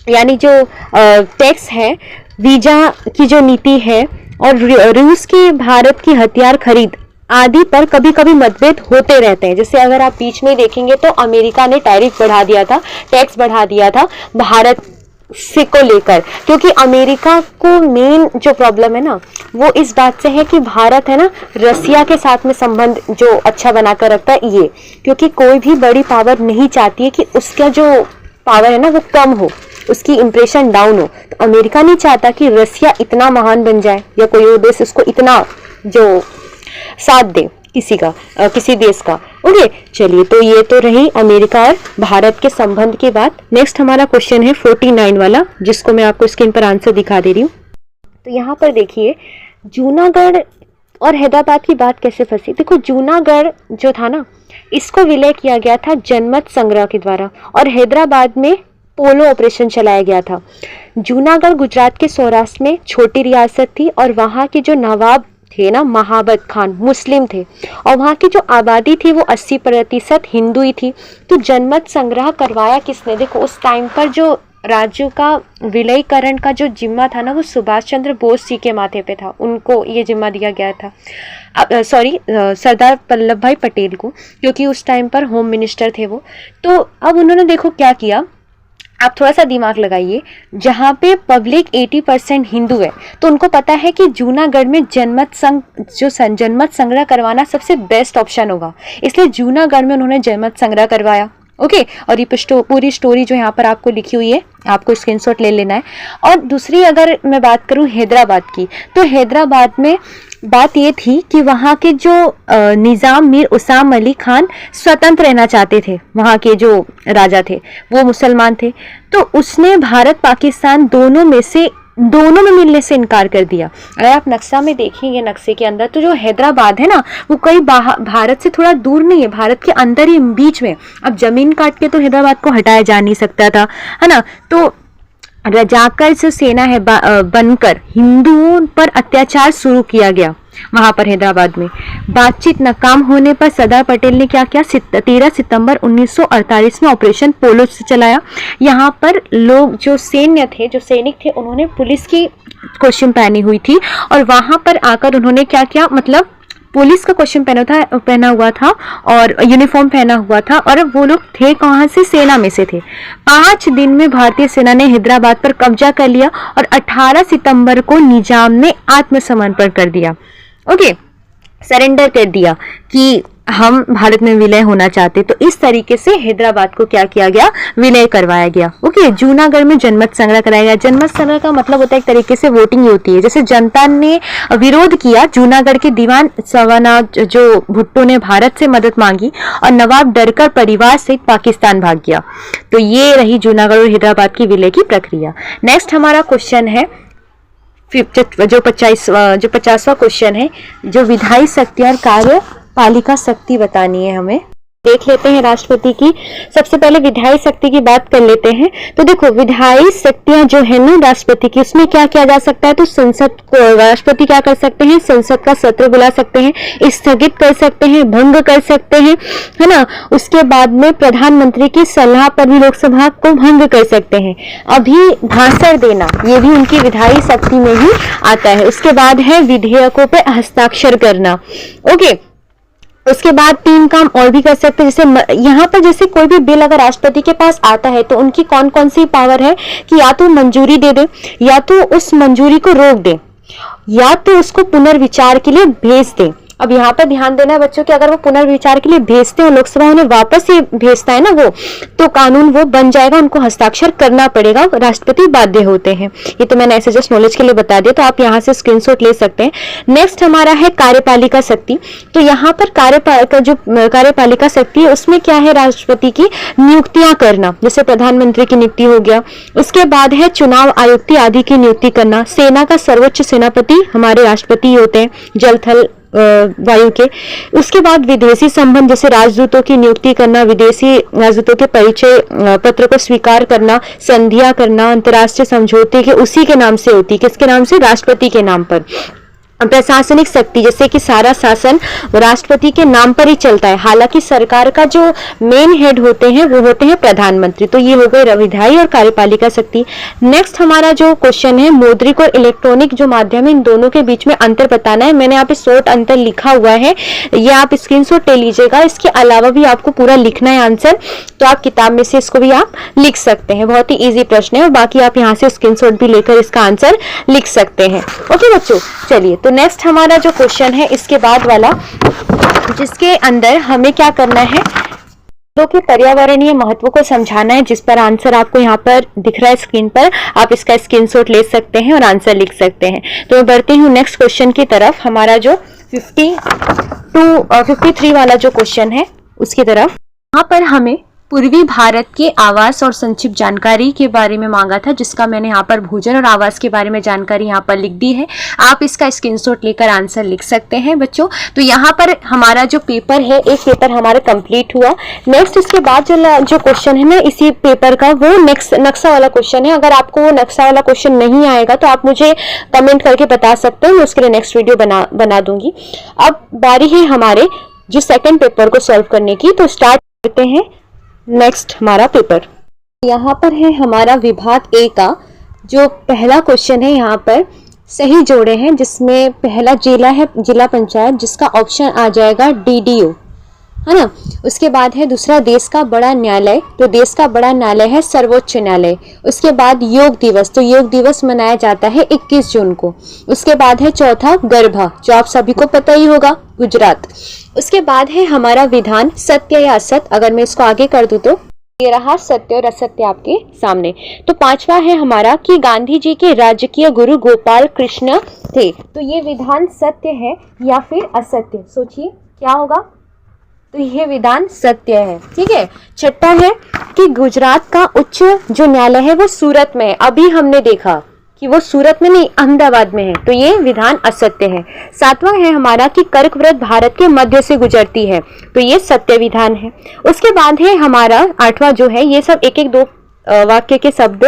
यानी जो टैक्स है, वीजा की जो नीति है और रूस की भारत की हथियार खरीद आदि पर कभी कभी मतभेद होते रहते हैं। जैसे अगर आप बीच में देखेंगे तो अमेरिका ने टैरिफ बढ़ा दिया था, टैक्स बढ़ा दिया था भारत से को लेकर, क्योंकि अमेरिका को मेन जो प्रॉब्लम है ना वो इस बात से है कि भारत है ना रसिया के साथ में संबंध जो अच्छा बनाकर रखता है ये, क्योंकि कोई भी बड़ी पावर नहीं चाहती है कि उसका जो पावर है ना वो कम हो, उसकी इंप्रेशन डाउन हो। तो अमेरिका नहीं चाहता कि रसिया इतना महान बन जाए या कोई और देश उसको इतना जो साथ दे किसी देश का। ओके, चलिए, तो ये तो रही अमेरिका और भारत के संबंध की बात। नेक्स्ट हमारा क्वेश्चन है 49 वाला, जिसको मैं आपको स्क्रीन पर आंसर दिखा दे रही हूँ। तो यहाँ पर देखिए जूनागढ़ और हैदराबाद की बात कैसे फंसी। देखो जूनागढ़ जो था ना इसको विलय किया गया था जनमत संग्रह के द्वारा और हैदराबाद में पोलो ऑपरेशन चलाया गया था। जूनागढ़ गुजरात के सौराष्ट्र में छोटी रियासत थी और वहाँ के जो नवाब थे ना महाबत खान मुस्लिम थे और वहाँ की जो आबादी थी वो 80% हिंदू ही थी। तो जनमत संग्रह करवाया किसने, देखो उस टाइम पर जो राज्यों का विलयीकरण का जो जिम्मा था ना वो सुभाष चंद्र बोस जी के माथे पे था, उनको ये जिम्मा दिया गया था। सरदार वल्लभ भाई पटेल को, क्योंकि उस टाइम पर होम मिनिस्टर थे वो। तो अब उन्होंने देखो क्या किया, आप थोड़ा सा दिमाग लगाइए, जहाँ पे पब्लिक 80% हिंदू है तो उनको पता है कि जूनागढ़ में जनमत संग्रह करवाना सबसे बेस्ट ऑप्शन होगा, इसलिए जूनागढ़ में उन्होंने जनमत संग्रह करवाया। ओके, और ये पूरी स्टोरी जो यहाँ पर आपको लिखी हुई है आपको स्क्रीनशॉट ले लेना है। और दूसरी अगर मैं बात करूँ हैदराबाद की, तो हैदराबाद में बात ये थी कि वहाँ के जो निज़ाम मीर उसाम अली खान स्वतंत्र रहना चाहते थे, वहाँ के जो राजा थे वो मुसलमान थे। तो उसने भारत पाकिस्तान दोनों में से दोनों में मिलने से इनकार कर दिया। अगर आप नक्शा में देखेंगे, नक्शे के अंदर, तो जो हैदराबाद है ना वो कई भारत से थोड़ा दूर नहीं है, भारत के अंदर ही बीच में। अब जमीन काट के तो हैदराबाद को हटाया जा नहीं सकता था, है ना। तो रजाकर जो सेना है बनकर हिंदुओं पर अत्याचार शुरू किया गया वहां पर हैदराबाद में। बातचीत नाकाम होने पर सरदार पटेल ने क्या किया, 13 सितंबर 1948 में ऑपरेशन पोलो से चलाया। यहाँ पर लोग जो सैन्य थे, जो सैनिक थे, उन्होंने पुलिस की कॉस्ट्यूम पहनी हुई थी और वहां पर आकर उन्होंने क्या किया, मतलब पुलिस का कॉस्ट्यूम पहना हुआ था और यूनिफॉर्म पहना हुआ था, और वो लोग थे कहाँ से, सेना में से थे। 5 दिन में भारतीय सेना ने हैदराबाद पर कब्जा कर लिया और 18 सितंबर को निजाम ने आत्मसमर्पण कर दिया। ओके, सरेंडर कर दिया कि हम भारत में विलय होना चाहते। तो इस तरीके से हैदराबाद को क्या किया गया, विलय करवाया गया। ओके, जूनागढ़ में जनमत संग्रह कराया गया। जनमत संग्रह का मतलब होता है एक तरीके से वोटिंग होती है। जैसे जनता ने विरोध किया, जूनागढ़ के दीवान सवाना जो भुट्टो ने भारत से मदद मांगी और नवाब डरकर परिवार सहित पाकिस्तान भाग गया। तो ये रही जूनागढ़ और हैदराबाद की विलय की प्रक्रिया। नेक्स्ट हमारा क्वेश्चन है जो 50वां क्वेश्चन है, जो विधायी शक्ति और कार्यपालिका शक्ति बतानी है हमें। देख लेते हैं राष्ट्रपति की। सबसे पहले विधायी शक्ति की बात कर लेते हैं। तो देखो, विधायी शक्तियां जो है ना राष्ट्रपति की, उसमें क्या किया जा सकता है, तो संसद को राष्ट्रपति क्या कर सकते हैं, संसद का सत्र बुला सकते हैं, स्थगित कर सकते हैं, भंग कर सकते हैं, है ना। उसके बाद में प्रधानमंत्री की सलाह पर भी लोकसभा को भंग कर सकते हैं। अभी भाषण देना, ये भी उनकी विधायी शक्ति में ही आता है। उसके बाद है विधेयकों पे हस्ताक्षर करना। ओके, उसके बाद 3 काम और भी कर सकते हैं। जैसे यहाँ पर जैसे कोई भी बिल अगर राष्ट्रपति के पास आता है तो उनकी कौन कौन सी पावर है कि या तो मंजूरी दे दे, या तो उस मंजूरी को रोक दे, या तो उसको पुनर्विचार के लिए भेज दे। अब यहाँ पर ध्यान देना है बच्चों कि अगर वो पुनर्विचार के लिए भेजते हैं, लोकसभा उन्हें वापस ही भेजता है ना वो, तो कानून वो बन जाएगा, उनको हस्ताक्षर करना पड़ेगा, राष्ट्रपति बाध्य होते हैं। ये तो मैंने ऐसे जस्ट नॉलेज के लिए बता दिया, तो आप यहाँ से स्क्रीनशॉट ले सकते हैं। नेक्स्ट हमारा है कार्यपालिका शक्ति। तो यहाँ पर कार्यपालिका शक्ति है, उसमें क्या है, राष्ट्रपति की नियुक्तियां करना, जैसे प्रधानमंत्री की नियुक्ति हो गया। उसके बाद है चुनाव आयुक्त आदि की नियुक्ति करना। सेना का सर्वोच्च सेनापति हमारे राष्ट्रपति होते हैं, जल थल वायु के। उसके बाद विदेशी संबंध, जैसे राजदूतों की नियुक्ति करना, विदेशी राजदूतों के परिचय पत्र को स्वीकार करना, संधियां करना, अंतर्राष्ट्रीय समझौते के उसी के नाम से होती है, किसके नाम से, राष्ट्रपति के नाम पर। प्रशासनिक शक्ति, जैसे कि सारा शासन राष्ट्रपति के नाम पर ही चलता है, हालांकि सरकार का जो मेन हेड होते हैं वो होते हैं प्रधानमंत्री। तो ये हो गई विधायी और कार्यपालिका शक्ति। नेक्स्ट हमारा जो क्वेश्चन है, मौद्रिक और इलेक्ट्रॉनिक जो माध्यम है, इन दोनों के बीच में अंतर बताना है। मैंने यहाँ पे शॉर्ट अंतर लिखा हुआ है, ये आप स्क्रीनशॉट ले लीजिएगा। इसके अलावा भी आपको पूरा लिखना है आंसर, तो आप किताब में से इसको भी आप लिख सकते हैं। बहुत ही ईजी प्रश्न है और बाकी आप यहाँ से स्क्रीनशॉट भी लेकर इसका आंसर लिख सकते हैं। ओके बच्चों, चलिए तो नेक्स्ट हमारा जो क्वेश्चन है इसके बाद वाला, जिसके अंदर हमें क्या करना है, तो कि पर्यावरणीय महत्व को समझाना है, जिस पर आंसर आपको यहाँ पर दिख रहा है स्क्रीन पर। आप इसका स्क्रीनशॉट ले सकते हैं और आंसर लिख सकते हैं। तो मैं बढ़ती हूँ नेक्स्ट क्वेश्चन की तरफ। हमारा जो 53 वाला जो क्वेश्चन है उसकी तरफ। यहाँ पर हमें पूर्वी भारत के आवास और संक्षिप्त जानकारी के बारे में मांगा था, जिसका मैंने यहाँ पर भोजन और आवास के बारे में जानकारी यहाँ पर लिख दी है। आप इसका स्क्रीनशॉट लेकर आंसर लिख सकते हैं बच्चों। तो यहाँ पर हमारा जो पेपर है, एक पेपर हमारा कंप्लीट हुआ। नेक्स्ट इसके बाद जो क्वेश्चन है ना इसी पेपर का, वो नेक्स्ट नक्शा वाला क्वेश्चन है। अगर आपको वो नक्शा वाला क्वेश्चन नहीं आएगा तो आप मुझे कमेंट करके बता सकते हैं, मैं उसके लिए नेक्स्ट वीडियो बना दूंगी। अब बारी है हमारे जो सेकेंड पेपर को सॉल्व करने की, तो स्टार्ट करते हैं नेक्स्ट हमारा पेपर। यहाँ पर है हमारा विभाग ए का जो पहला क्वेश्चन है, यहाँ पर सही जोड़े हैं, जिसमें पहला जिला है जिला पंचायत, जिसका ऑप्शन आ जाएगा DDO, है ना। उसके बाद है दूसरा देश का बड़ा न्यायालय, तो देश का बड़ा न्यायालय है सर्वोच्च न्यायालय। उसके बाद योग दिवस, तो योग दिवस मनाया जाता है 21 जून को। उसके बाद है चौथा गरबा, जो आप सभी को पता ही होगा, गुजरात। उसके बाद है हमारा विधान सत्य या असत्य। अगर मैं इसको आगे कर दूं तो ये रहा सत्य और असत्य आपके सामने। तो पांचवा है हमारा कि गांधी जी के राजकीय गुरु गोपाल कृष्ण थे। तो ये विधान सत्य है या फिर असत्य, सोचिए क्या होगा। तो यह विधान सत्य है, ठीक है। छठा है कि गुजरात का उच्च जो न्यायालय है वो सूरत में है। अभी हमने देखा कि वो सूरत में नहीं अहमदाबाद में है, तो ये विधान असत्य है। सातवां है हमारा कि कर्कवृत भारत के मध्य से गुजरती है, तो ये सत्य विधान है। उसके बाद है हमारा आठवां जो है, ये सब एक एक दो वाक्य के शब्द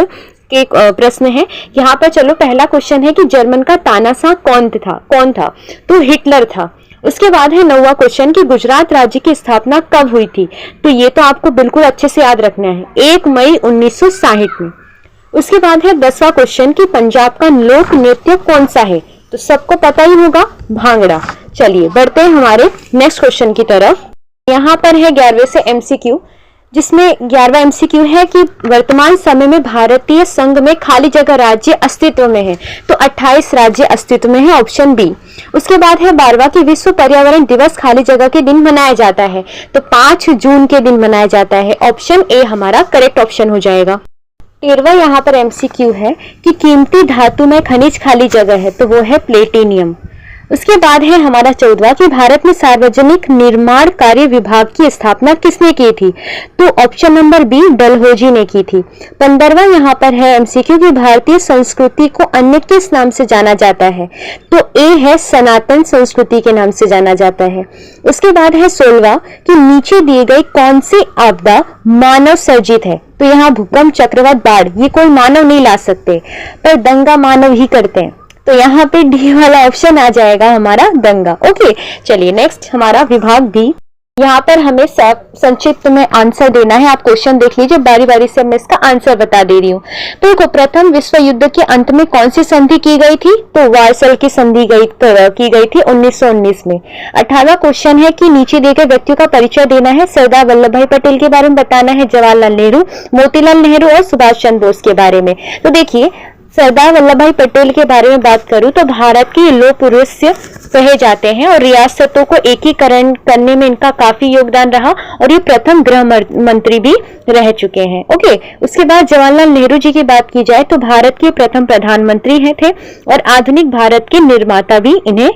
के प्रश्न है। यहाँ पर चलो पहला क्वेश्चन है कि जर्मन का तानाशाह कौन था, तो हिटलर था। उसके बाद है नौवां क्वेश्चन कि गुजरात राज्य की स्थापना कब हुई थी, तो ये तो आपको बिल्कुल अच्छे से याद रखना है, 1 मई 1960 में। उसके बाद है 10वां क्वेश्चन कि पंजाब का लोक नृत्य कौन सा है, तो सबको पता ही होगा, भांगड़ा। चलिए बढ़ते हैं हमारे नेक्स्ट क्वेश्चन की तरफ। यहाँ पर है 11वें से MCQ, जिसमें 11वां MCQ है कि वर्तमान समय में भारतीय संघ में खाली जगह राज्य अस्तित्व में है, तो 28 राज्य अस्तित्व में है, ऑप्शन बी। उसके बाद है 12वां कि विश्व पर्यावरण दिवस खाली जगह के दिन मनाया जाता है, तो 5 जून के दिन मनाया जाता है, ऑप्शन ए हमारा करेक्ट ऑप्शन हो जाएगा। 13वां यहाँ पर MCQ है कि कीमती धातु में खनिज खाली जगह है, तो वो है प्लेटिनियम। उसके बाद है हमारा 14वां कि भारत में सार्वजनिक निर्माण कार्य विभाग की स्थापना किसने की थी, तो ऑप्शन नंबर बी डलहौजी ने की थी। 15वां यहाँ पर है MCQ कि भारतीय संस्कृति को अन्य किस नाम से जाना जाता है, तो ए है सनातन संस्कृति के नाम से जाना जाता है। उसके बाद है 16वां कि नीचे दिए गई कौन सी आपदा मानव सर्जित है, तो यहाँ भूकंप, चक्रवात, बाढ़ ये कोई मानव नहीं ला सकते, पर दंगा मानव ही करते हैं, तो यहाँ पे डी वाला ऑप्शन आ जाएगा हमारा दंगा। ओके चलिए नेक्स्ट हमारा विभाग बी। यहाँ पर हमें संक्षिप्त में आंसर देना है, आप क्वेश्चन देख लीजिए, बारी बारी से मैं इसका आंसर बता दे रही हूँ। तो देखो प्रथम विश्व युद्ध के अंत में कौन सी संधि की गई थी, तो वार्सल की संधि की गई थी 1919 में। 18वां क्वेश्चन है कि नीचे दिए गए व्यक्तियों का परिचय देना है, सरदार वल्लभ भाई पटेल के बारे में बताना है, जवाहरलाल नेहरू, मोतीलाल नेहरू और सुभाष चंद्र बोस के बारे में। तो देखिए सरदार वल्लभ भाई पटेल के बारे में बात करूं तो भारत के लौह पुरुष कहे जाते हैं और रियासतों को एकीकरण करने में इनका काफी योगदान रहा और ये प्रथम गृह मंत्री भी रह चुके हैं। ओके उसके बाद जवाहरलाल नेहरू जी की बात की जाए तो भारत के प्रथम प्रधानमंत्री थे और आधुनिक भारत के निर्माता भी इन्हें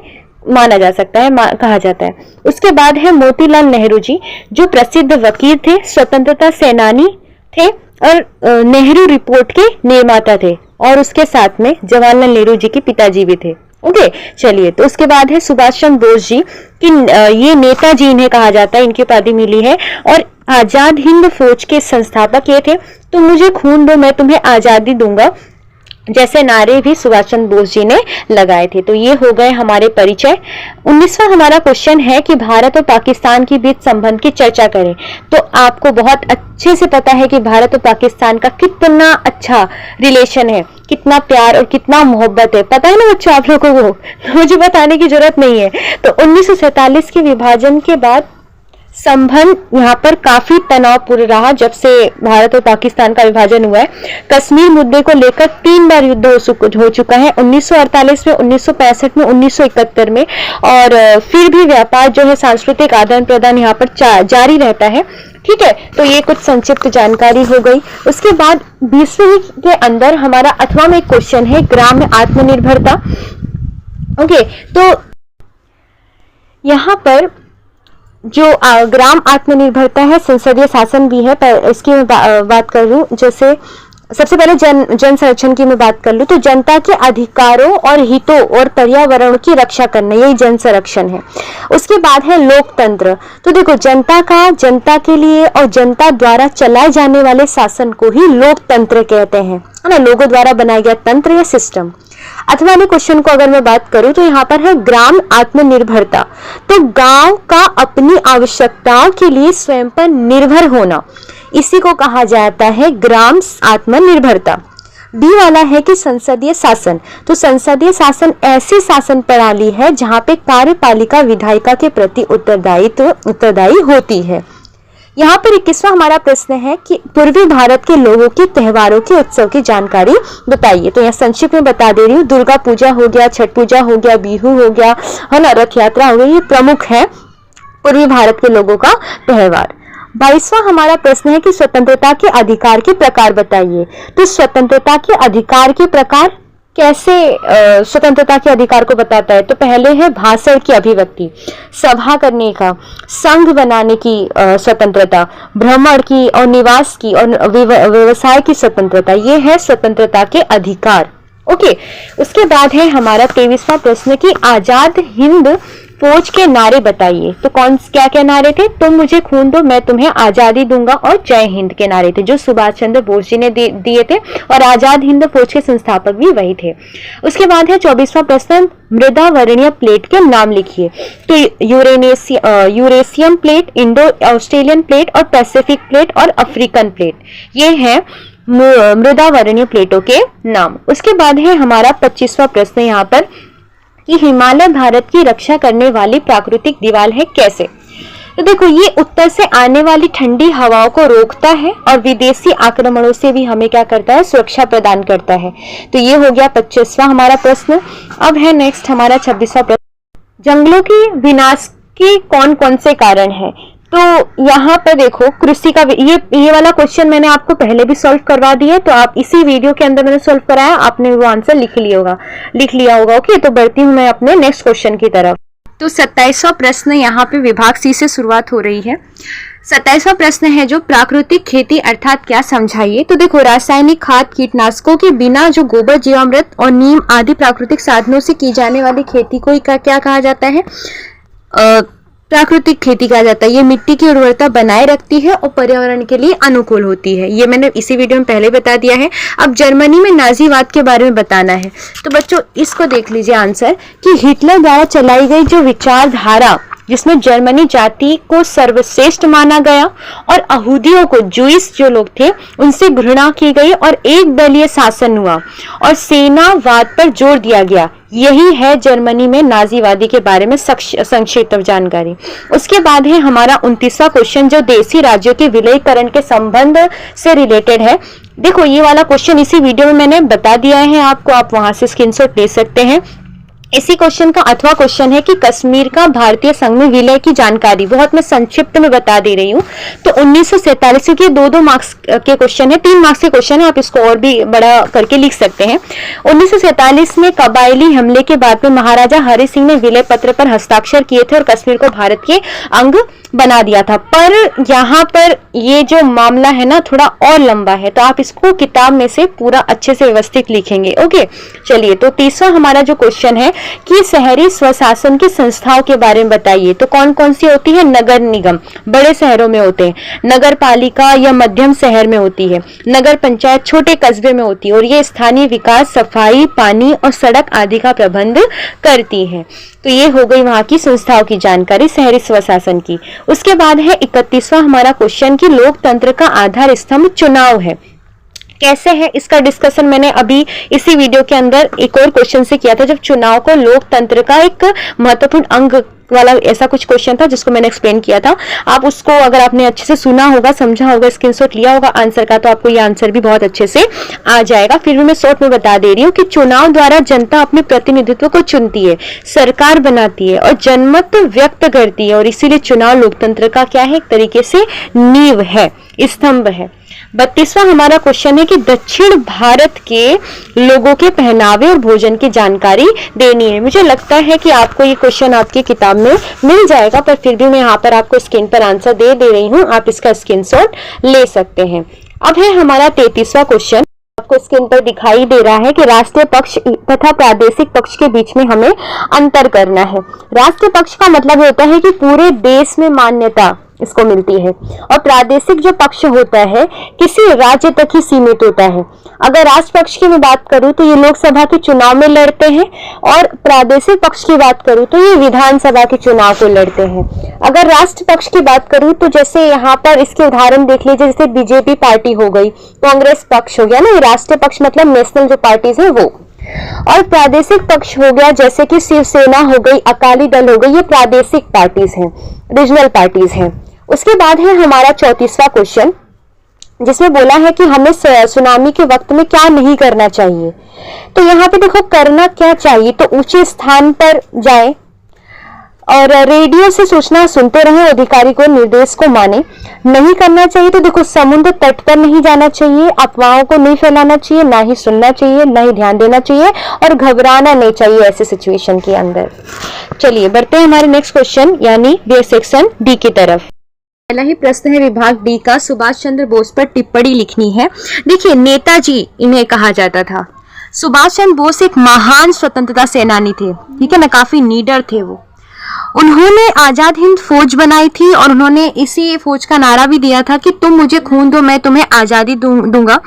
माना जा सकता है, कहा जाता है। उसके बाद है मोतीलाल नेहरू जी जो प्रसिद्ध वकील थे, स्वतंत्रता सेनानी थे और नेहरू रिपोर्ट के निर्माता थे और उसके साथ में जवाहरलाल नेहरू जी के पिताजी भी थे। ओके चलिए तो उसके बाद है सुभाष चंद्र बोस जी कि ये नेताजी इन्हें कहा जाता है, इनकी उपाधि मिली है और आजाद हिंद फौज के संस्थापक ये थे। तो मुझे खून दो मैं तुम्हें आजादी दूंगा जैसे नारे भी सुभाष चंद्र बोस जी ने लगाए थे। तो ये हो गए हमारे परिचय। 19वां हमारा क्वेश्चन है कि भारत और पाकिस्तान के बीच संबंध की चर्चा करें। तो आपको बहुत अच्छे से पता है कि भारत और पाकिस्तान का कितना अच्छा रिलेशन है, कितना प्यार और कितना मोहब्बत है, पता है ना बच्चों आप लोगों को, मुझे बताने की जरूरत नहीं है। तो 1947 के विभाजन के बाद संबंध यहाँ पर काफी तनावपूर्ण रहा। जब से भारत और पाकिस्तान का विभाजन हुआ है, कश्मीर मुद्दे को लेकर 3 बार युद्ध हो चुका है, 1948 में, 1965 में, 1971 में। और फिर भी व्यापार जो है, सांस्कृतिक आदान प्रदान यहाँ पर जारी रहता है। ठीक है, तो ये कुछ संक्षिप्त जानकारी हो गई। उसके बाद 20वीं के अंदर हमारा 8वां में क्वेश्चन है ग्राम्य आत्मनिर्भरता। ओके तो यहाँ पर जो ग्राम आत्मनिर्भरता है, संसदीय शासन भी है, पर इसकी मैं बात कर लूं। जैसे सबसे पहले जन संरक्षण की मैं बात कर लूं तो जनता के अधिकारों और हितों और पर्यावरण की रक्षा करना, यही जन संरक्षण है। उसके बाद है लोकतंत्र। तो देखो जनता के लिए और जनता द्वारा चलाए जाने वाले शासन को ही लोकतंत्र कहते हैं, है ना, लोगों द्वारा बनाया गया तंत्र या सिस्टम। 8वें वाले क्वेश्चन को अगर मैं बात करूं तो यहाँ पर है ग्राम आत्मनिर्भरता। तो गांव का अपनी आवश्यकताओं के लिए स्वयं पर निर्भर होना, इसी को कहा जाता है ग्राम आत्मनिर्भरता। बी वाला है कि संसदीय शासन। तो संसदीय शासन ऐसी शासन प्रणाली है जहां पे कार्यपालिका विधायिका के प्रति उत्तरदायी होती है। यहाँ पर 21वां हमारा प्रश्न है कि पूर्वी भारत के लोगों के त्योहारों के उत्सव की जानकारी बताइए। तो यहाँ संक्षिप्त में बता दे रही हूँ, दुर्गा पूजा हो गया, छठ पूजा हो गया, बिहू हो गया, है ना, रथ यात्रा हो गई, ये प्रमुख है पूर्वी भारत के लोगों का त्योहार। 22वां हमारा प्रश्न है कि स्वतंत्रता के अधिकार के प्रकार बताइए। तो स्वतंत्रता के अधिकार के प्रकार कैसे स्वतंत्रता के अधिकार को बताता है? तो पहले है भाषण की अभिव्यक्ति, सभा करने का, संघ बनाने की स्वतंत्रता, भ्रमण की और निवास की और व्यवसाय की स्वतंत्रता, ये है स्वतंत्रता के अधिकार। ओके, उसके बाद है हमारा 23वां प्रश्न कि आजाद हिंद फौज के नारे बताइए। तो कौन क्या क्या नारे थे? तुम मुझे खून दो मैं तुम्हें आजादी दूंगा और जय हिंद के नारे थे, जो सुभाष चंद्र बोस जी ने दिए थे, और आजाद हिंद फौज के संस्थापक भी वही थे। उसके बाद है 24वां प्रश्न, मृदा वर्णीय प्लेट के नाम लिखिए। तो Eurasian plate, Indo Australian plate और पैसिफिक प्लेट और अफ्रीकन प्लेट, ये है मृदा वर्णीय प्लेटों के नाम। उसके बाद है हमारा 25वां प्रश्न यहाँ पर कि हिमालय भारत की रक्षा करने वाली प्राकृतिक दीवार है कैसे? तो देखो, ये उत्तर से आने वाली ठंडी हवाओं को रोकता है और विदेशी आक्रमणों से भी हमें क्या करता है? सुरक्षा प्रदान करता है। तो ये हो गया 25वां हमारा प्रश्न। अब है नेक्स्ट हमारा 26वां प्रश्न, जंगलों की विनाश के कौन कौन से कारण है? तो यहाँ पर देखो, कृषि का ये वाला क्वेश्चन मैंने आपको पहले भी सॉल्व करवा दिया है, तो आप इसी वीडियो के अंदर मैंने सॉल्व कराया, आपने वो आंसर लिख लिया होगा। ओके, तो बढ़ती हूँ मैं अपने नेक्स्ट क्वेश्चन की तरफ। तो 27वां प्रश्न यहाँ पे विभाग सी से शुरुआत हो रही है। 27वां प्रश्न है जो प्राकृतिक खेती अर्थात क्या, समझाइए। तो देखो, रासायनिक खाद कीटनाशकों के बिना जो गोबर, जीवामृत और नीम आदि प्राकृतिक साधनों से की जाने वाली खेती को क्या कहा जाता है? प्राकृतिक खेती कहा जाता है। ये मिट्टी की उर्वरता बनाए रखती है और पर्यावरण के लिए अनुकूल होती है। ये मैंने इसी वीडियो में पहले बता दिया है। अब जर्मनी में नाजीवाद के बारे में बताना है। तो बच्चों, इसको देख लीजिए आंसर कि हिटलर द्वारा चलाई गई जो विचारधारा, जिसमें जर्मनी जाति को सर्वश्रेष्ठ माना गया और यहूदियों को, जूइश जो लोग थे, उनसे घृणा की गई और एक दलीय शासन हुआ और सेनावाद पर जोर दिया गया। यही है जर्मनी में नाजीवादी के बारे में संक्षिप्त जानकारी। उसके बाद है हमारा 29वां क्वेश्चन जो देशी राज्यों के विलयीकरण के संबंध से रिलेटेड है। देखो, ये वाला क्वेश्चन इसी वीडियो में मैंने बता दिया है आपको, आप वहां से स्क्रीनशॉट ले सकते हैं। इसी क्वेश्चन का 8वां क्वेश्चन है कि कश्मीर का भारतीय संघ में विलय की जानकारी, बहुत मैं संक्षिप्त में बता दे रही हूँ। तो 1947, क्योंकि 2-2 मार्क्स के क्वेश्चन है, 3 मार्क्स के क्वेश्चन है, आप इसको और भी बड़ा करके लिख सकते हैं। 1947 में कबायली हमले के बाद में महाराजा हरि सिंह ने विलय पत्र पर हस्ताक्षर किए थे और कश्मीर को भारत के अंग बना दिया था। पर यहाँ पर ये जो मामला है ना, थोड़ा और लंबा है, तो आप इसको किताब में से पूरा अच्छे से व्यवस्थित लिखेंगे। ओके, चलिए, तो 30वां हमारा जो क्वेश्चन है कि शहरी स्वशासन की संस्थाओं के बारे में बताइए। तो कौन कौन सी होती है? नगर निगम बड़े शहरों में होते हैं, नगर पालिका या मध्यम शहर में होती है, नगर पंचायत छोटे कस्बे में होती है, और ये स्थानीय विकास, सफाई, पानी और सड़क आदि का प्रबंध करती है। तो ये हो गई वहां की संस्थाओं की जानकारी शहरी स्वशासन की। उसके बाद है 31वां हमारा क्वेश्चन कि लोकतंत्र का आधार स्तंभ चुनाव है। कैसे है इसका डिस्कशन मैंने अभी इसी वीडियो के अंदर एक और क्वेश्चन से किया था, जब चुनाव को लोकतंत्र का एक महत्वपूर्ण अंग वाला ऐसा कुछ क्वेश्चन था जिसको मैंने एक्सप्लेन किया था। आप उसको अगर आपने अच्छे से सुना होगा, समझा होगा, स्क्रीनशॉट लिया होगा आंसर का, तो आपको ये आंसर भी बहुत अच्छे से आ जाएगा। फिर भी मैं शॉर्ट में बता दे रही हूँ कि चुनाव द्वारा जनता अपने प्रतिनिधित्व को चुनती है, सरकार बनाती है और जनमत व्यक्त करती है, और इसीलिए चुनाव लोकतंत्र का क्या है? एक तरीके से नींव है, स्तंभ है। 32वां हमारा क्वेश्चन है कि दक्षिण भारत के लोगों के पहनावे और भोजन की जानकारी देनी है। मुझे लगता है कि आपको ये क्वेश्चन आपकी किताब में मिल जाएगा, पर फिर भी मैं यहाँ पर आपको स्क्रीन पर आंसर दे रही हूँ, आप इसका स्क्रीनशॉट ले सकते हैं। अब है हमारा 33वां क्वेश्चन, आपको स्क्रीन पर दिखाई दे रहा है कि राष्ट्रीय पक्ष तथा प्रादेशिक पक्ष के बीच में हमें अंतर करना है। राष्ट्रीय पक्ष का मतलब होता है कि पूरे देश में मान्यता इसको मिलती है, और प्रादेशिक जो पक्ष होता है किसी राज्य तक ही सीमित होता है। अगर राष्ट्र पक्ष की मैं बात करूं तो ये लोकसभा के चुनाव में लड़ते हैं, और प्रादेशिक पक्ष की बात करूं तो ये विधानसभा के चुनाव को लड़ते हैं। अगर राष्ट्र पक्ष की बात करूं तो जैसे यहाँ पर इसके उदाहरण देख लीजिए, जैसे बीजेपी पार्टी हो गई, कांग्रेस पक्ष हो गया ना, ये राष्ट्रीय पक्ष मतलब नेशनल जो पार्टीज है वो, और प्रादेशिक पक्ष हो गया जैसे कि शिवसेना हो गई, अकाली दल हो गई, ये प्रादेशिक पार्टीज हैं, रीजनल पार्टीज हैं। उसके बाद है हमारा 34वां क्वेश्चन, जिसमें बोला है कि हमें सुनामी के वक्त में क्या नहीं करना चाहिए। तो यहाँ पे देखो, करना क्या चाहिए, तो ऊंचे स्थान पर जाएं और रेडियो से सूचना सुनते रहें, अधिकारी को निर्देश को माने। नहीं करना चाहिए तो देखो, समुद्र तट पर नहीं जाना चाहिए, अफवाहों को नहीं फैलाना चाहिए, ना ही सुनना चाहिए, ना ही ध्यान देना चाहिए, और घबराना नहीं चाहिए ऐसे सिचुएशन के अंदर। चलिए बढ़ते हैं हमारे नेक्स्ट क्वेश्चन यानी बी सेक्शन डी की तरफ। पहला ही प्रश्न है विभाग डी का, सुभाष चंद्र बोस पर टिप्पणी लिखनी है। देखिए, नेताजी इन्हें कहा जाता था। सुभाष चंद्र बोस एक महान स्वतंत्रता सेनानी थे, ठीक है ना, काफी नीडर थे वो। उन्होंने आजाद हिंद फौज बनाई थी और उन्होंने इसी फौज का नारा भी दिया था कि तुम मुझे खून दो मैं तुम्हें आजादी दूंगा,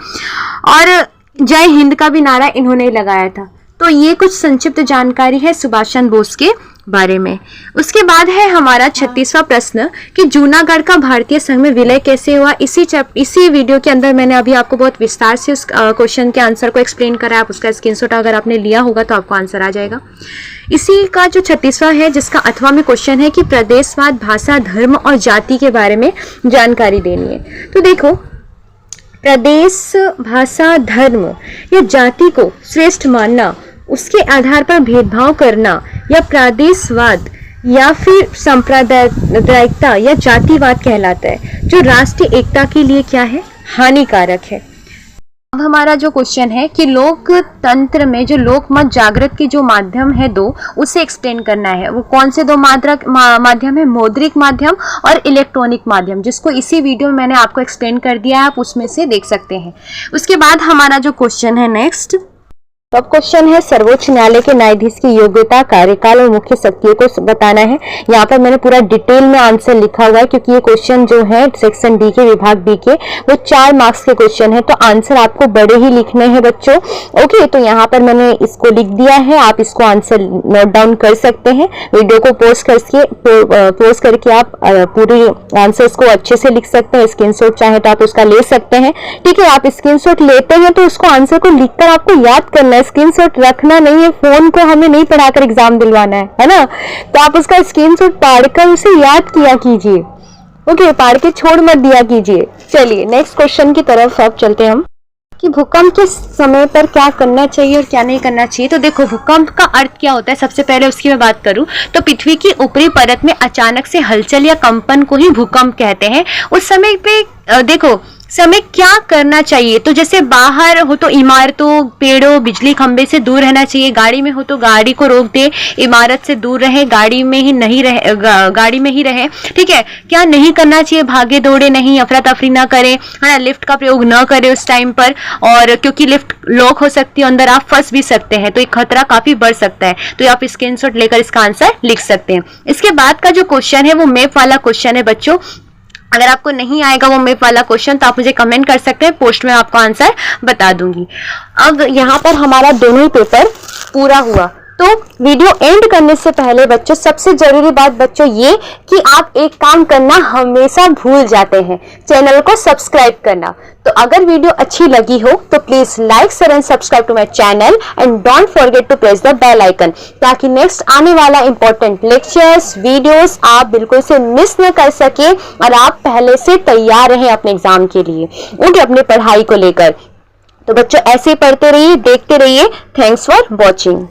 और जय हिंद का भी नारा इन्होंने लगाया था। तो ये कुछ संक्षिप्त जानकारी है सुभाष चंद्र बोस के बारे में। उसके बाद है हमारा 36वां प्रश्न कि जूनागढ़ का भारतीय संघ में विलय कैसे हुआ। इसी वीडियो के अंदर मैंने अभी आपको बहुत विस्तार से उस क्वेश्चन के आंसर को एक्सप्लेन करा है। आप उसका स्क्रीनशॉट अगर आपने लिया होगा तो आपको आंसर आ जाएगा। इसी का जो 36वां है जिसका 8वां में क्वेश्चन है कि प्रदेशवाद, भाषा, धर्म और जाति के बारे में जानकारी देनी है। तो देखो, प्रदेश, भाषा, धर्म या जाति को श्रेष्ठ मानना, उसके आधार पर भेदभाव करना या प्रादेशवाद या फिर सांप्रदायिकता या जातिवाद कहलाता है, जो राष्ट्रीय एकता के लिए क्या है, हानिकारक है। अब हमारा जो क्वेश्चन है कि लोकतंत्र में जो लोकमत जागृत के जो माध्यम है दो, उसे एक्सप्लेन करना है। वो कौन से दो माध्यम है, मौद्रिक माध्यम और इलेक्ट्रॉनिक माध्यम, जिसको इसी वीडियो में मैंने आपको एक्सप्लेन कर दिया है, आप उसमें से देख सकते हैं। उसके बाद हमारा जो क्वेश्चन है नेक्स्ट, अब क्वेश्चन है सर्वोच्च न्यायालय के न्यायाधीश की योग्यता, कार्यकाल और मुख्य शक्तियों को बताना है। यहाँ पर मैंने पूरा डिटेल में आंसर लिखा हुआ है, क्योंकि ये क्वेश्चन जो है सेक्शन डी के, विभाग बी के, वो 4 मार्क्स के क्वेश्चन है, तो आंसर आपको बड़े ही लिखने हैं बच्चों। ओके, तो यहाँ पर मैंने इसको लिख दिया है, आप इसको आंसर नोट डाउन कर सकते हैं। वीडियो को पॉज करके आप पूरी आंसर्स को अच्छे से लिख सकते हैं। स्क्रीनशॉट चाहे तो आप उसका ले सकते हैं, ठीक है। आप स्क्रीनशॉट लेते हैं तो उसको आंसर को लिखकर आपको याद करना है, स्क्रीनशॉट रखना नहीं है। फोन को हमें नहीं पढ़ाकर एग्जाम दिलवाना है ना। तो आप उसका स्क्रीनशॉट पढ़कर उसे याद किया कीजिए, ओके, पढ़ के छोड़ मत दिया कीजिए। चलिए नेक्स्ट क्वेश्चन की तरफ अब चलते हैं हम कि भूकंप के समय पर क्या करना चाहिए और क्या नहीं करना चाहिए। तो देखो, भूकंप का अर्थ क्या होता है, सबसे पहले उसकी मैं बात करूं तो पृथ्वी की ऊपरी परत में अचानक से हलचल या कंपन को ही भूकंप कहते हैं। उस समय पे देखो समय क्या करना चाहिए, तो जैसे बाहर हो तो इमारतों, पेड़ों, बिजली खंभे से दूर रहना चाहिए। गाड़ी में हो तो गाड़ी को रोक दे, इमारत से दूर रहे, गाड़ी में ही रहे, ठीक है। क्या नहीं करना चाहिए, भागे दौड़े नहीं, अफरा तफरी ना करें, है ना, लिफ्ट का प्रयोग न करें उस टाइम पर, और क्योंकि लिफ्ट लॉक हो सकती है, अंदर आप फंस भी सकते हैं, तो एक खतरा काफी बढ़ सकता है। तो आप स्क्रीनशॉट लेकर इसका आंसर लिख सकते हैं। इसके बाद का जो क्वेश्चन है वो मैप वाला क्वेश्चन है बच्चों। अगर आपको नहीं आएगा वो मैप वाला क्वेश्चन तो आप मुझे कमेंट कर सकते हैं, पोस्ट में आपको आंसर बता दूंगी। अब यहाँ पर हमारा दोनों ही पेपर पूरा हुआ। तो वीडियो एंड करने से पहले बच्चों, सबसे जरूरी बात बच्चों ये कि आप एक काम करना हमेशा भूल जाते हैं, चैनल को सब्सक्राइब करना। तो अगर वीडियो अच्छी लगी हो तो please like, share and subscribe to my channel and don't forget to press the bell icon, ताकि नेक्स्ट आने वाला इंपॉर्टेंट लेक्चर्स, वीडियोस आप बिल्कुल से मिस न कर सके और आप पहले से तैयार रहें अपने एग्जाम के लिए, ओके, अपनी पढ़ाई को लेकर। तो बच्चों ऐसे पढ़ते रहिए, देखते रहिए। Thanks for watching.